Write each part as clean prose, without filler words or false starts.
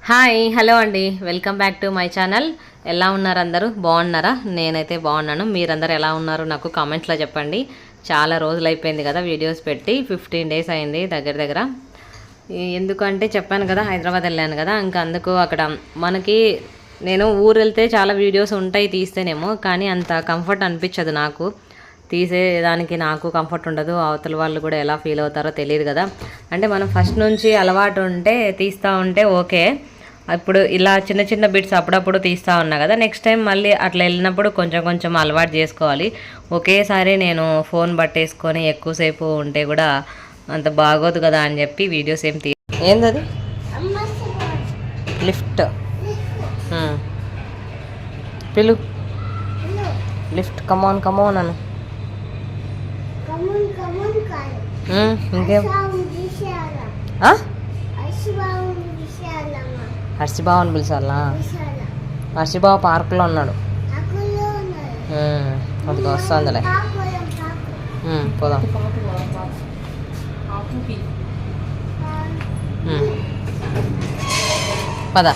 Hi hello అండి, welcome back to my channel. ఎలా ఉన్నారు అందరూ? బాగున్నారా? నేనైతే బాగున్నాను. మీరందరూ ఎలా ఉన్నారు నాకు కామెంట్స్లో చెప్పండి. చాలా రోజులు అయిపోయింది కదా వీడియోస్ పెట్టి, 15 డేస్ అయింది దగ్గర దగ్గర. ఎందుకంటే చెప్పాను కదా, హైదరాబాద్ వెళ్ళాను కదా, ఇంకా అందుకు అక్కడ మనకి నేను ఊరు వెళ్తే చాలా వీడియోస్ ఉంటాయి తీస్తేనేమో, కానీ అంత కంఫర్ట్ అనిపించదు నాకు. తీసేదానికి నాకు కంఫర్ట్ ఉండదు, అవతల వాళ్ళు కూడా ఎలా ఫీల్ అవుతారో తెలియదు కదా. అంటే మనం ఫస్ట్ నుంచి అలవాటు ఉంటే తీస్తూ ఉంటే ఓకే. ఇప్పుడు ఇలా చిన్న చిన్న బిట్స్ అప్పుడప్పుడు తీస్తూ ఉన్నా కదా, నెక్స్ట్ టైం మళ్ళీ అట్లా వెళ్ళినప్పుడు కొంచెం కొంచెం అలవాటు చేసుకోవాలి. ఒకేసారి నేను ఫోన్ పట్టేసుకొని ఎక్కువసేపు ఉంటే కూడా అంత బాగోదు కదా అని చెప్పి వీడియోస్ ఏం ఏందది లిఫ్ట్ పిలు లిఫ్ట్ కమాన్ కమాన్ అను. ఇంకేం హర్షిబావని పిలిచాలా? హర్షిబావ పార్కులో ఉన్నాడు. అది వస్తుందిలే, పోదాం. పద.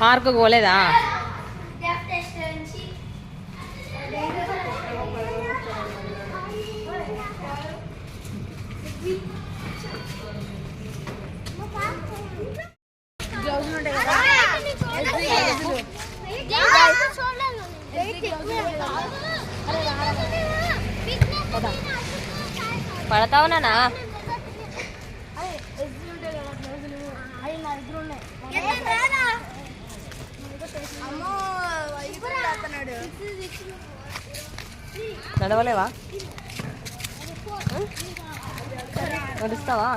పార్కు పోలేదా? పడతావు నానా? నడవలేవా? నడుస్తావా?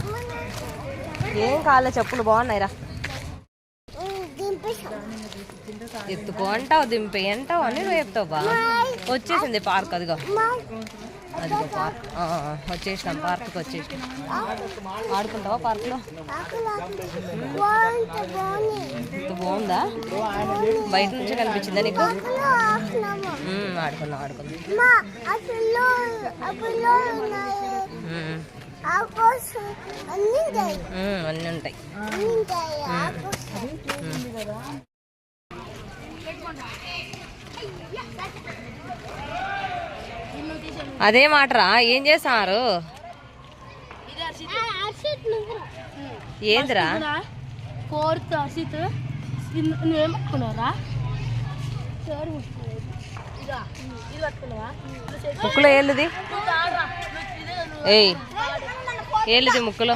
ఏం కాలే, చెప్పులు బాగున్నాయిరా. ఎత్తుకో అంటావు, దింపే అంటావు అని నువ్వు చెప్తావు. బా వచ్చేసింది పార్క్, అదిగో అదిగో పార్క్. వచ్చేసినాం, పార్క్కి వచ్చేసినాం. ఆడుకుంటావా పార్క్లో? బాగుందా? బయట నుంచి కనిపించిందా నీకు? ఆడుకున్నాం ఆడుకున్నాం. అన్నీ ఉంటాయి. అదే మాటరా, ఏం చేస్తున్నారు? ఏందిరా? ముక్కులో ఏళ్ళుది, ఏయ్ ఏళ్ళుది ముక్కులో.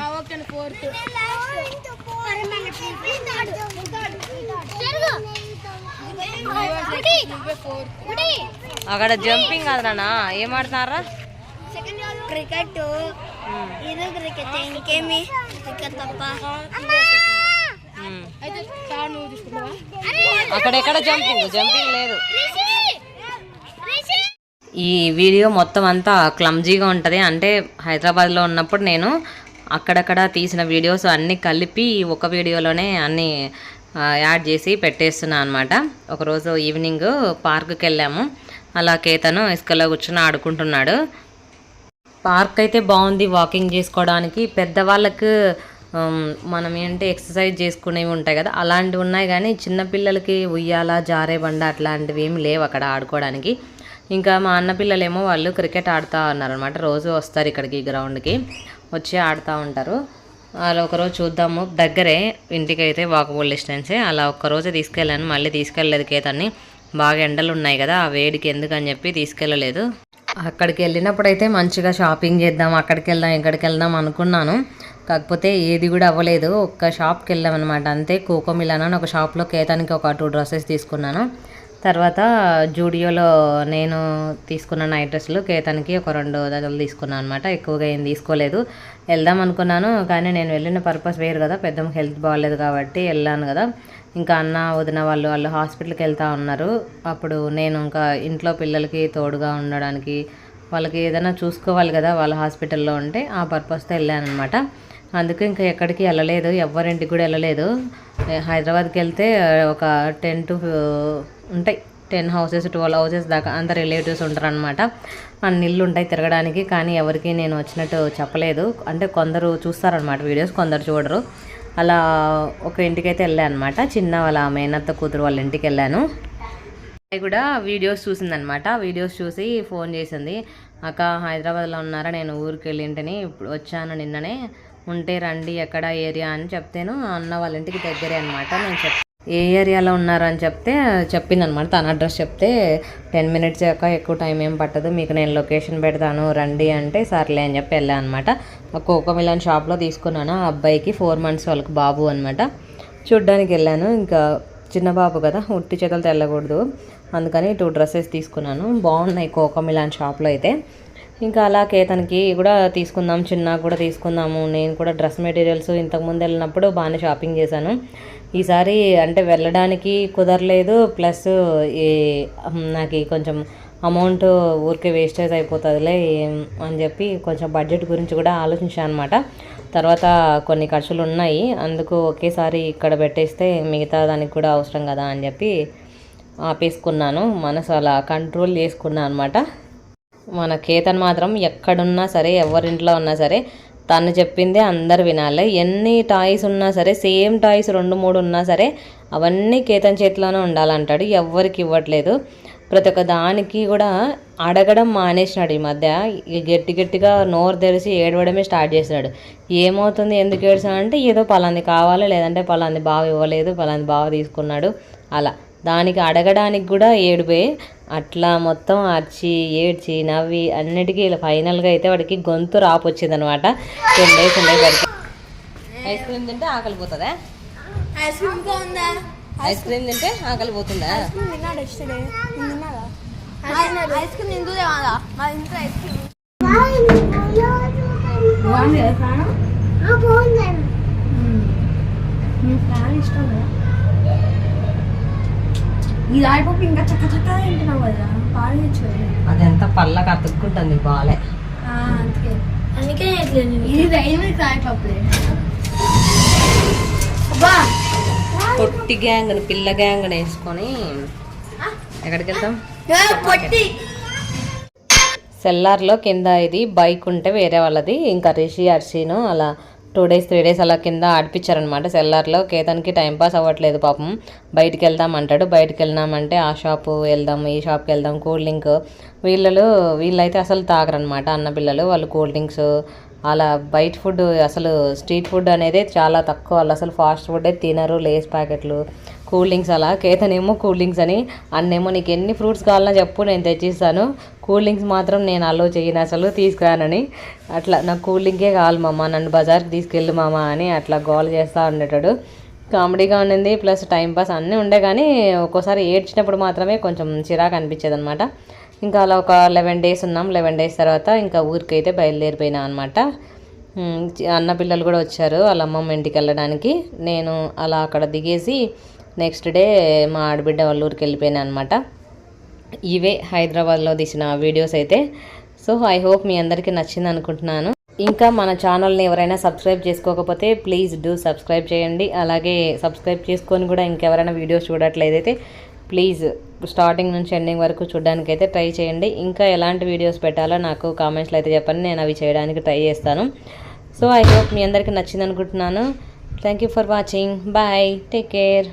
అక్కడ జంపింగ్ కాదు నాన్న, ఏం ఆడుతున్నారా? క్రికెట్. ఇంకేమి క్రికెట్ తప్ప అక్కడెక్కడ జంపింగ్ లేదు. ఈ వీడియో మొత్తం అంతా క్లమ్జీగా ఉంటుంది. అంటే హైదరాబాద్లో ఉన్నప్పుడు నేను అక్కడక్కడ తీసిన వీడియోస్ అన్నీ కలిపి ఒక వీడియోలోనే అన్నీ యాడ్ చేసి పెట్టేస్తున్నాను అనమాట. ఒకరోజు ఈవినింగ్ పార్కుకి వెళ్ళాము. అలా కేతను ఇసుకలో కూర్చొని ఆడుకుంటున్నాడు. పార్క్ అయితే బాగుంది వాకింగ్ చేసుకోవడానికి. పెద్దవాళ్ళకు మనం ఏంటి ఎక్సర్సైజ్ చేసుకునేవి ఉంటాయి కదా, అలాంటివి ఉన్నాయి. కానీ చిన్నపిల్లలకి ఉయ్యాల, జారే బండ అట్లాంటివి ఏమి లేవు అక్కడ ఆడుకోవడానికి. ఇంకా మా అన్న పిల్లలేమో వాళ్ళు క్రికెట్ ఆడుతూ ఉన్నారనమాట. రోజు వస్తారు ఇక్కడికి గ్రౌండ్కి, వచ్చి ఆడుతూ ఉంటారు. అలా ఒకరోజు చూద్దాము, దగ్గరే ఇంటికి అయితే వాకబుల్ డిస్టెన్సే. అలా ఒక్కరోజు తీసుకెళ్ళాను, మళ్ళీ తీసుకెళ్ళలేదు కేతన్ని. బాగా ఎండలు ఉన్నాయి కదా, ఆ వేడికి ఎందుకని చెప్పి తీసుకెళ్ళలేదు. అక్కడికి వెళ్ళినప్పుడైతే మంచిగా షాపింగ్ చేద్దాం, అక్కడికి వెళ్దాం ఇక్కడికి వెళ్దాం అనుకున్నాను. కాకపోతే ఏది కూడా అవ్వలేదు. ఒక్క షాప్కి వెళ్ళాం అనమాట అంతే. కోకోమిలాన్ అని ఒక షాప్లో కేతానికి ఒక 2 డ్రెస్సెస్ తీసుకున్నాను. తర్వాత జూడియోలో నేను తీసుకున్న నైట్ డ్రెస్సులు కేతానికి ఒక 2 జతలు తీసుకున్నాను అనమాట. ఎక్కువగా ఏం తీసుకోలేదు. వెళ్దాం అనుకున్నాను, కానీ నేను వెళ్ళిన పర్పస్ వేరు కదా, పెద్దమ్మకి హెల్త్ బాగాలేదు కాబట్టి వెళ్ళాను కదా. ఇంకా అన్న వదిన వాళ్ళు హాస్పిటల్కి వెళ్తూ ఉన్నారు. అప్పుడు నేను ఇంకా ఇంట్లో పిల్లలకి తోడుగా ఉండడానికి, వాళ్ళకి ఏదైనా చూసుకోవాలి కదా వాళ్ళ హాస్పిటల్లో ఉంటే, ఆ పర్పస్తో వెళ్ళాను అనమాట. అందుకే ఇంకా ఎక్కడికి వెళ్ళలేదు, ఎవరింటికి కూడా వెళ్ళలేదు. హైదరాబాద్కి వెళ్తే ఒక 10 to ఉంటాయి, 10 houses 12 houses దాకా అంత రిలేటివ్స్ ఉంటారనమాట. అన్ని ఇల్లు ఉంటాయి తిరగడానికి, కానీ ఎవరికి నేను వచ్చినట్టు చెప్పలేదు. అంటే కొందరు చూస్తారనమాట వీడియోస్, కొందరు చూడరు. అలా ఒక ఇంటికైతే వెళ్ళాను అనమాట. చిన్న వాళ్ళ మేనత్త కూతురు వాళ్ళ ఇంటికి వెళ్ళాను. అది కూడా వీడియోస్ చూసిందనమాట. వీడియోస్ చూసి ఫోన్ చేసింది, అక్క హైదరాబాద్లో ఉన్నారా, నేను ఊరికి వెళ్ళింటిని, ఇప్పుడు వచ్చాను నిన్ననే, ఉంటే రండి ఎక్కడ ఏరియా అని చెప్తేను, అన్న వాళ్ళ ఇంటికి దగ్గరే అనమాట. నేను ఏ ఏరియాలో ఉన్నారు అని చెప్పింది అనమాట. తన అడ్రస్ చెప్తే 10 మినిట్స్ యొక్క ఎక్కువ టైం ఏం పట్టదు, మీకు నేను లొకేషన్ పెడతాను రండి అంటే సర్లే అని చెప్పి వెళ్ళాను అనమాట. కోకో మిలన్ షాప్లో తీసుకున్నాను. ఆ అబ్బాయికి 4 months వాళ్ళకి బాబు అనమాట. చూడ్డానికి వెళ్ళాను. ఇంకా చిన్న బాబు కదా, ఉట్టి చేతులతో వెళ్ళకూడదు, అందుకని 2 dresses తీసుకున్నాను. బాగున్నాయి కోకో మిలన్ షాప్లో అయితే. ఇంకా అలా కేతన్కి కూడా తీసుకుందాం, చిన్న కూడా తీసుకుందాము. నేను కూడా డ్రెస్ మెటీరియల్స్ ఇంతకుముందు వెళ్ళినప్పుడు బాగానే షాపింగ్ చేశాను. ఈసారి అంటే వెళ్ళడానికి కుదరలేదు, ప్లస్ నాకు కొంచెం అమౌంట్ ఊరికే వేస్టేజ్ అయిపోతుందిలే అని చెప్పి కొంచెం బడ్జెట్ గురించి కూడా ఆలోచించాను అనమాట. తర్వాత కొన్ని ఖర్చులు ఉన్నాయి, అందుకు ఒకేసారి ఇక్కడ పెట్టేస్తే మిగతా దానికి కూడా అవసరం కదా అని చెప్పి ఆపేసుకున్నాను. మనసు అలా కంట్రోల్ చేసుకున్నాను అనమాట. మన కేతన్ మాత్రం ఎక్కడున్నా సరే, ఎవరింట్లో ఉన్నా సరే, తను చెప్పిందే అందరు వినాలి. ఎన్ని టాయ్స్ ఉన్నా సరే, సేమ్ టాయ్స్ 2-3 ఉన్నా సరే, అవన్నీ కేతన్ చేతిలోనే ఉండాలంటాడు. ఎవ్వరికి ఇవ్వట్లేదు. ప్రతి ఒక్క దానికి కూడా అడగడం మానేసినాడు ఈ మధ్య. గట్టిగా నోరు తెరిచి ఏడవడమే స్టార్ట్ చేసినాడు. ఏమవుతుంది, ఎందుకు ఏడ్చానంటే ఏదో పలాంది కావాలి, లేదంటే పలాంది బాగా ఇవ్వలేదు, పలాంది బాగా తీసుకున్నాడు, అలా దానికి అడగడానికి కూడా ఏడిపోయి అట్లా మొత్తం అరిచి ఏడ్చి నవ్వి అన్నిటికీ ఫైనల్గా అయితే వాడికి గొంతు రాపొచ్చింది అనమాట. 10 days ఉండే వాడికి. ఐస్ క్రీమ్ తింటే ఆకలి పోతుందా? ఐస్ క్రీమ్ తింటే ఆకలి పోతుందా? ఐస్ క్రీమ్ తింటుందే కదా మా ఇంట్లో ఐస్ క్రీమ్ ఇష్టం కదా. ఇది అయిపోయి ఇంకా చక్క చక్కగా తింటున్నావు కదా, పాడచ్చు. అదంతా పళ్ళకి అతుక్కుంటుంది బాలే, అందుకే ఇది రైల్వే కాయపప్పులే. పొట్టి గ్యాంగ్ పిల్ల గ్యాంగ్ వేసుకొని ఎక్కడికి వెళ్తాం? సెల్లార్లో కింద ఇది బైక్ ఉంటే వేరే వాళ్ళది, ఇంకా రిషి అర్షిను అలా 2 days 3 days అలా కింద ఆడిపించారనమాట సెల్లార్లో. కేతన్కి టైంపాస్ అవ్వట్లేదు పాపం. బయటికి వెళ్దాం అంటాడు. బయటికి వెళ్ళినామంటే ఆ షాపు వెళ్దాం, ఈ షాప్కి వెళ్దాం, కూల్ డ్రింక్. వీళ్ళైతే అసలు తాగరనమాట, అన్న పిల్లలు. వాళ్ళు కూల్ డ్రింక్స్ అలా బయట ఫుడ్, అసలు స్ట్రీట్ ఫుడ్ అనేది చాలా తక్కువ. వాళ్ళు అసలు ఫాస్ట్ ఫుడ్ తినరు. లేస్ ప్యాకెట్లు, కూల్ డ్రింక్స్ అలా. కేతన్ ఏమో కూల్ డ్రింక్స్ అని, అన్నేమో నీకు ఎన్ని ఫ్రూట్స్ కావాలన్నా చెప్పు నేను తెచ్చిస్తాను, కూల్ డ్రింక్స్ మాత్రం నేను అలో చేయను, అసలు తీసుకురానని. అట్లా నాకు కూల్ డ్రింకే కావాలి మామ, నన్ను బజార్కి తీసుకెళ్ళు మామ అని అట్లా గోల్ చేస్తూ ఉండేటాడు. కామెడీగా ఉండింది, ప్లస్ టైంపాస్ అన్నీ ఉండే. కానీ ఒక్కోసారి ఏడ్చినప్పుడు మాత్రమే కొంచెం చిరాకు అనిపించేది అనమాట. ఇంకా అలా ఒక 11 days ఉన్నాం. 11 days తర్వాత ఇంకా ఊరికైతే బయలుదేరిపోయినా అనమాట. అన్న పిల్లలు కూడా వచ్చారు వాళ్ళ అమ్మమ్మ ఇంటికి వెళ్ళడానికి. నేను అలా అక్కడ దిగేసి నెక్స్ట్ డే మా ఆడబిడ్డ వాళ్ళ ఊరికి వెళ్ళిపోయినా అనమాట. ఇవే హైదరాబాద్లో తీసిన వీడియోస్ అయితే. సో ఐ హోప్ మీ అందరికీ నచ్చింది అనుకుంటున్నాను. ఇంకా మన ఛానల్ని ఎవరైనా సబ్స్క్రైబ్ చేసుకోకపోతే ప్లీజ్ డూ సబ్స్క్రైబ్ చేయండి. అలాగే సబ్స్క్రైబ్ చేసుకొని కూడా ఇంకెవరైనా వీడియోస్ చూడట్లేదైతే ప్లీజ్ స్టార్టింగ్ నుంచి ఎండింగ్ వరకు చూడడానికైతే ట్రై చేయండి. ఇంకా ఎలాంటి వీడియోస్ పెట్టాలో నాకు కామెంట్స్లో అయితే చెప్పండి, నేను అవి చేయడానికి ట్రై చేస్తాను. సో ఐ హోప్ మీ అందరికీ నచ్చింది అనుకుంటున్నాను. Thank you for watching. Bye, take care.